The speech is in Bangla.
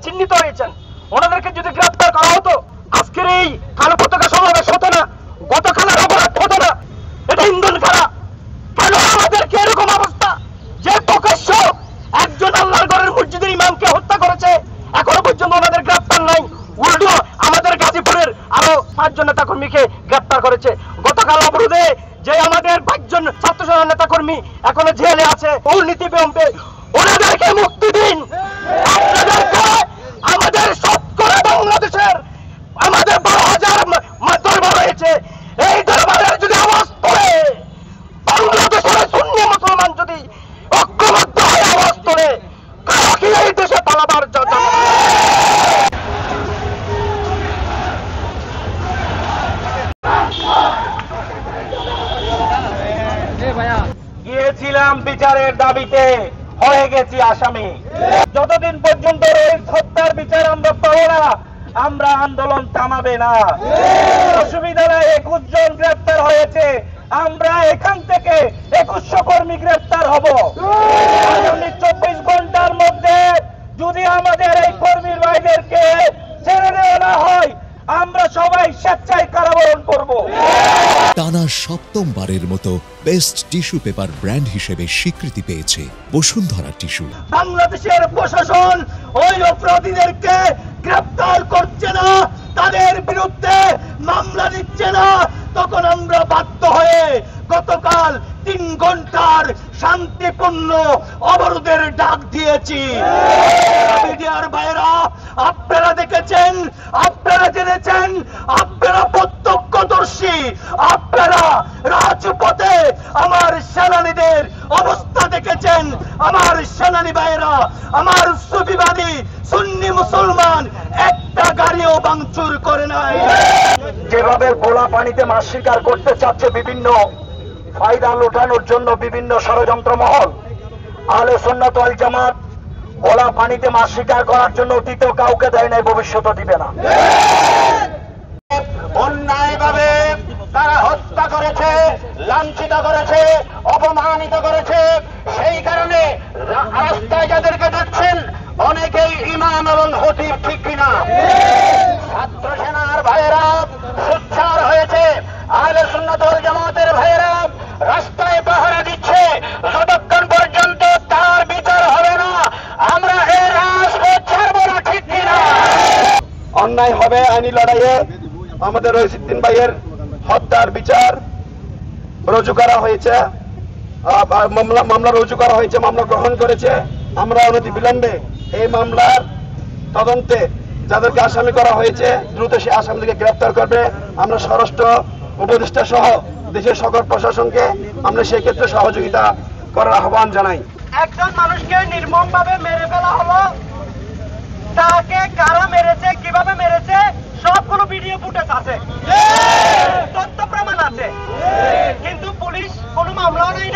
চিহ্নিত হয়েছেন, ওনাদেরকে যদি গ্রেপ্তার করা হতো আজকের এই কালো পতাকা সমাবেশ হতো না, গতকালের অপরাধ হতো না। এটা ইন্ধন খেলা। কেন আমাদেরকে এরকম অবস্থা যে প্রকাশ্য একজন আল্লাহর ঘরের মসজিদের ইমামকে হত্যা করেছে, এখনো পর্যন্ত ওনাদের গ্রেপ্তার নাই। উল্টো আমাদের গাজীপুরের আরো 5 জন নেতাকর্মীকে গ্রেপ্তার করেছে। গতকাল অবরোধে যে আমাদের 5 জন ছাত্র সংসদ নেতাকর্মী এখনো জেলে আছে দুর্নীতি বিলম্বে, ওনাদেরকে মুক্তি দিন। আপনাদেরকে আমাদের শতকরা বাংলাদেশের আমাদের 12,000 দরবার রয়েছে, এই দরবারের যদি আওয়াজ তোলে, বাংলাদেশের সুন্নি মুসলমান যদি ঐক্যবদ্ধ হয়ে আওয়াজ তোলে, কারা কি এই দেশে পালাবার জন্য গিয়েছিলাম বিচারের দাবিতে, হয়ে গেছি আসামি। যতদিন পর্যন্ত রোহিত হত্যার বিচার আমরা পাবো না, আমরা আন্দোলন থামাবে না। অসুবিধা নাই, 21 জন গ্রেপ্তার হয়েছে, আমরা এখান থেকে 2100 কর্মী গ্রেপ্তার হব। আগামী 24 ঘন্টার মধ্যে যদি আমাদের এই কর্মীর ভাইদেরকে ছেড়ে দেওয়া না হয়, আমরা সবাই স্বেচ্ছায় কারাবরণ করব। টানা 7মবারের মতো বেস্ট টিস্যু পেপার ব্র্যান্ড হিসেবে স্বীকৃতি পেয়েছে বসুন্ধরা টিস্যু। বাংলাদেশের প্রশাসন ওই অপরাধীদেরকে গ্রেপ্তার করছে না, তাদের বিরুদ্ধে মামলা দিচ্ছে না, তখন আমরা বাধ্য হয়ে গতকাল 3 ঘন্টার শান্তিপূর্ণ অবরোধের ডাক দিয়েছি। মিডিয়ার ভাইরা, আপনারা দেখেছেন, আপনারা জেনেছেন, আপনারা প্রত্যক্ষদর্শী, আপনারা রাজপথে আমার সেনানীদের অবস্থা দেখেছেন। আমার সেনানী ভাইরা, আমার সুফিবাদী সুন্নি মুসলমান একটা গাড়িও ভাঙচুর করে নাই। যেভাবে গোলা পানিতে মাছ শিকার করতে চাচ্ছে বিভিন্ন ফায়দা লুটানোর জন্য বিভিন্ন ষড়যন্ত্র মহল, আহলে সুন্নাত ওয়াল জামাত গোলা পানিতে মাছ শিকার করার জন্য অতীতেও কাউকে দেয় নাই, ভবিষ্যতে দিবে না। অন্যায়ভাবে তারা হত্যা করেছে, লাঞ্ছিত করেছে, অপমানিত করেছে। সেই কারণে রাস্তায় যাদেরকে দেখছেন অনেকেই ইমাম এবং খতিব, ঠিক কিনা? ছাত্র সেনার ভাইয়েরা সোচ্চার হয়েছে, আহলে সুন্নাত ওয়াল জামাতের ভাইয়েরা রাস্তায় পাহারা দিচ্ছে। যতক্ষণ পর্যন্ত তার বিচার হবে না, আমরা এই রাজপথ ছাড়ব না, ঠিক কিনা? অন্যায় হবে আইনি লড়াইয়ে আমাদের রহিসুদ্দিন ভাইয়ের হত্যার বিচার রুজু করা হয়েছে, মামলা রুজু করা হয়েছে, মামলা গ্রহণ করেছে। আমরা অনতি বিলম্বে এই মামলার তদন্তে যাদেরকে আসামি করা হয়েছে দ্রুত সে আসামিদেরকে গ্রেপ্তার করবে। আমরা স্বরাষ্ট্র উপদেষ্টা সহ দেশের সকল প্রশাসনকে আমরা সেই ক্ষেত্রে সহযোগিতা করার আহ্বান জানাই। একজন মানুষকে নির্মমভাবে মেরে ফেলা হলো, তাকে কারা মেরেছে, কিভাবে মেরেছে, সবগুলো ভিডিও ফুটেজ আছে, তথ্য প্রমাণ আছে, কিন্তু পুলিশ কোনো মামলা নেই,